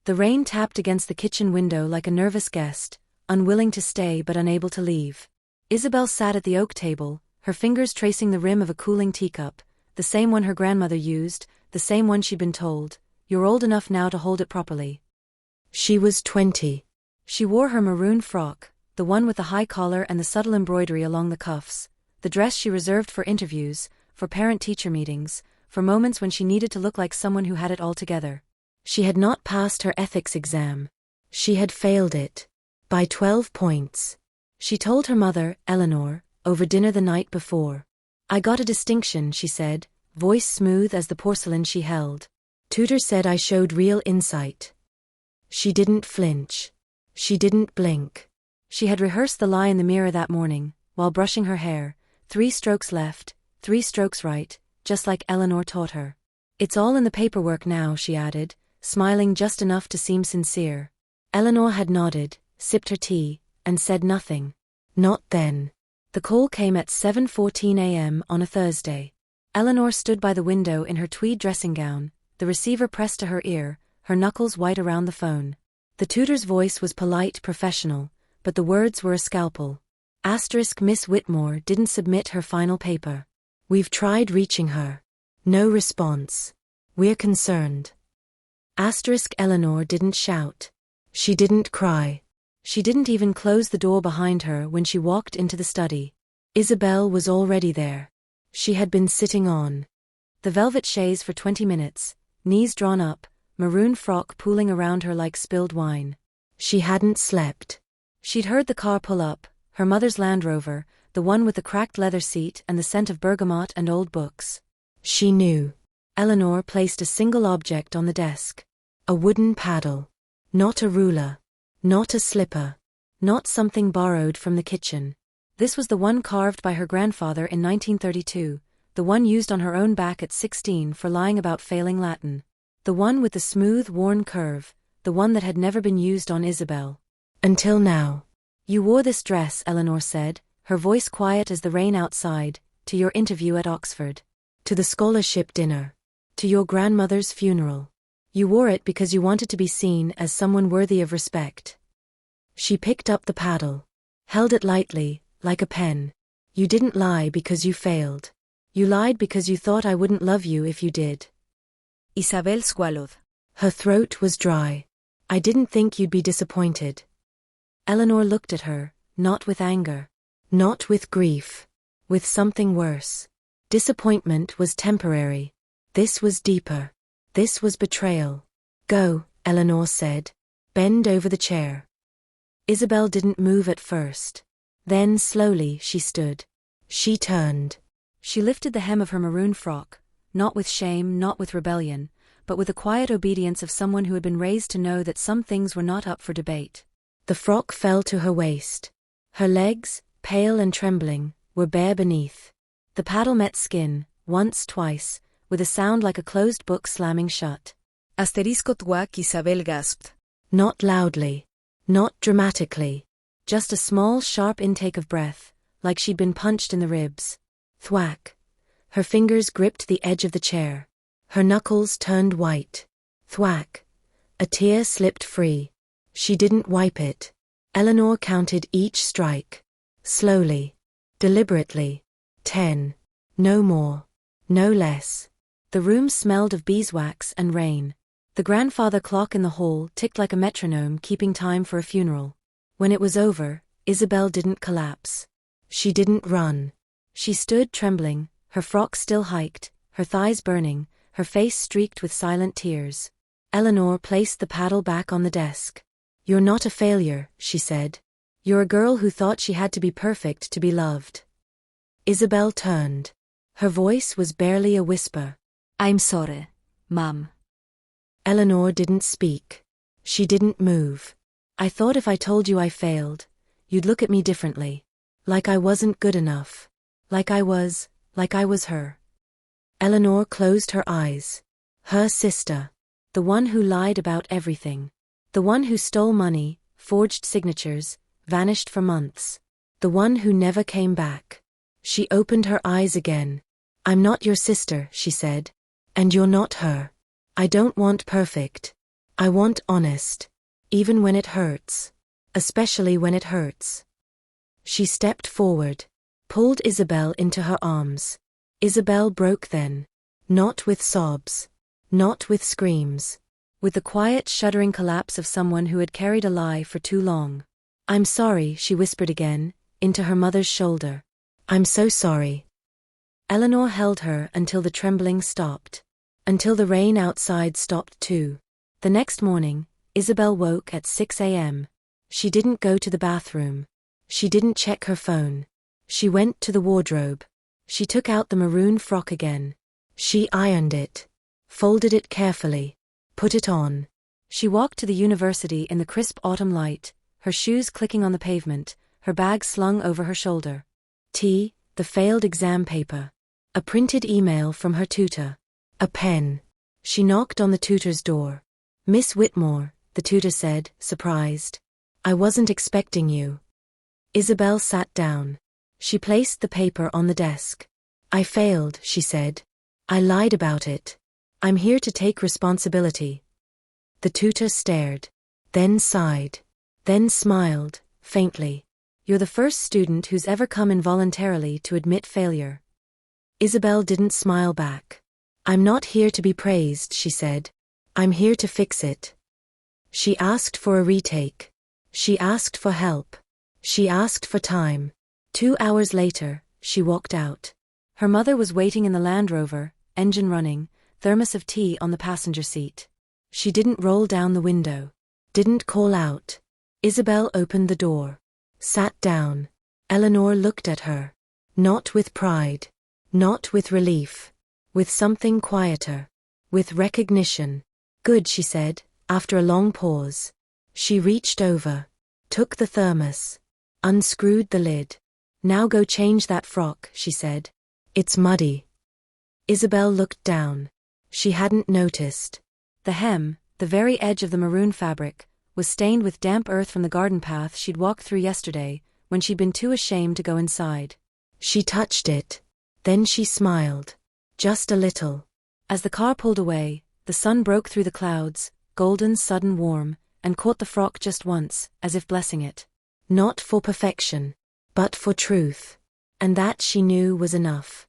The rain tapped against the kitchen window like a nervous guest, unwilling to stay but unable to leave. Isabel sat at the oak table, her fingers tracing the rim of a cooling teacup, the same one her grandmother used, the same one she'd been told, "You're old enough now to hold it properly." She was 20. She wore her maroon frock, the one with the high collar and the subtle embroidery along the cuffs, the dress she reserved for interviews, for parent-teacher meetings, for moments when she needed to look like someone who had it all together. She had not passed her ethics exam. She had failed it. By 12 points. She told her mother, Eleanor, over dinner the night before. "I got a distinction," she said, voice smooth as the porcelain she held. "Tutor said I showed real insight." She didn't flinch. She didn't blink. She had rehearsed the lie in the mirror that morning, while brushing her hair, 3 strokes left, 3 strokes right, just like Eleanor taught her. "It's all in the paperwork now," she added, smiling just enough to seem sincere. Eleanor had nodded, sipped her tea, and said nothing. Not then. The call came at 7:14 a.m. on a Thursday. Eleanor stood by the window in her tweed dressing gown, the receiver pressed to her ear, her knuckles white around the phone. The tutor's voice was polite, professional, but the words were a scalpel. * Miss Whitmore didn't submit her final paper. We've tried reaching her. No response. We're concerned. * Eleanor didn't shout. She didn't cry. She didn't even close the door behind her when she walked into the study. Isabel was already there. She had been sitting on the velvet chaise for 20 minutes, knees drawn up, maroon frock pooling around her like spilled wine. She hadn't slept. She'd heard the car pull up, her mother's Land Rover, the one with the cracked leather seat and the scent of bergamot and old books. She knew. Eleanor placed a single object on the desk. A wooden paddle. Not a ruler. Not a slipper. Not something borrowed from the kitchen. This was the one carved by her grandfather in 1932, the one used on her own back at 16 for lying about failing Latin. The one with the smooth, worn curve, the one that had never been used on Isabel. Until now. "You wore this dress," Eleanor said, her voice quiet as the rain outside, "to your interview at Oxford. To the scholarship dinner. To your grandmother's funeral. You wore it because you wanted to be seen as someone worthy of respect." She picked up the paddle. Held it lightly, like a pen. "You didn't lie because you failed. You lied because you thought I wouldn't love you if you did." Isabel swallowed. Her throat was dry. "I didn't think you'd be disappointed." Eleanor looked at her, not with anger. Not with grief. With something worse. Disappointment was temporary. This was deeper. This was betrayal. "Go," Eleanor said. "Bend over the chair." Isabel didn't move at first. Then slowly she stood. She turned. She lifted the hem of her maroon frock, not with shame, not with rebellion, but with the quiet obedience of someone who had been raised to know that some things were not up for debate. The frock fell to her waist. Her legs, pale and trembling, were bare beneath. The paddle met skin, once, twice, with a sound like a closed book slamming shut. *twak Isabel gasped. Not loudly. Not dramatically. Just a small, sharp intake of breath, like she'd been punched in the ribs. Thwack. Her fingers gripped the edge of the chair. Her knuckles turned white. Thwack. A tear slipped free. She didn't wipe it. Eleanor counted each strike. Slowly. Deliberately. 10. No more. No less. The room smelled of beeswax and rain. The grandfather clock in the hall ticked like a metronome keeping time for a funeral. When it was over, Isabel didn't collapse. She didn't run. She stood trembling, her frock still hiked, her thighs burning, her face streaked with silent tears. Eleanor placed the paddle back on the desk. "You're not a failure," she said. "You're a girl who thought she had to be perfect to be loved." Isabel turned. Her voice was barely a whisper. "I'm sorry, Mom." Eleanor didn't speak. She didn't move. "I thought if I told you I failed, you'd look at me differently. Like I wasn't good enough. Like I was her." Eleanor closed her eyes. Her sister. The one who lied about everything. The one who stole money, forged signatures, vanished for months. The one who never came back. She opened her eyes again. "I'm not your sister," she said. "And you're not her. I don't want perfect. I want honest. Even when it hurts. Especially when it hurts. She stepped forward, pulled Isabel into her arms. Isabel broke then. Not with sobs. Not with screams. With the quiet, shuddering collapse of someone who had carried a lie for too long. I'm sorry, she whispered again, into her mother's shoulder. I'm so sorry. Eleanor held her until the trembling stopped. Until the rain outside stopped too. The next morning, Isabel woke at 6 a.m. She didn't go to the bathroom. She didn't check her phone. She went to the wardrobe. She took out the maroon frock again. She ironed it. Folded it carefully. Put it on. She walked to the university in the crisp autumn light, her shoes clicking on the pavement, her bag slung over her shoulder. The failed exam paper. A printed email from her tutor. A pen. She knocked on the tutor's door. Miss Whitmore, the tutor said, surprised. I wasn't expecting you. Isabel sat down. She placed the paper on the desk. I failed, she said. I lied about it. I'm here to take responsibility. The tutor stared. Then sighed. Then smiled, faintly. You're the first student who's ever come involuntarily to admit failure. Isabel didn't smile back. I'm not here to be praised, she said. I'm here to fix it. She asked for a retake. She asked for help. She asked for time. 2 hours later, she walked out. Her mother was waiting in the Land Rover, engine running, thermos of tea on the passenger seat. She didn't roll down the window. Didn't call out. Isabel opened the door. Sat down. Eleanor looked at her. Not with pride. Not with relief. With something quieter. With recognition. Good, she said, after a long pause. She reached over. Took the thermos. Unscrewed the lid. Now go change that frock, she said. It's muddy. Isabel looked down. She hadn't noticed. The hem, the very edge of the maroon fabric, was stained with damp earth from the garden path she'd walked through yesterday, when she'd been too ashamed to go inside. She touched it. Then she smiled. Just a little. As the car pulled away, the sun broke through the clouds, golden, sudden, warm, and caught the frock just once, as if blessing it. Not for perfection, but for truth. And that she knew was enough.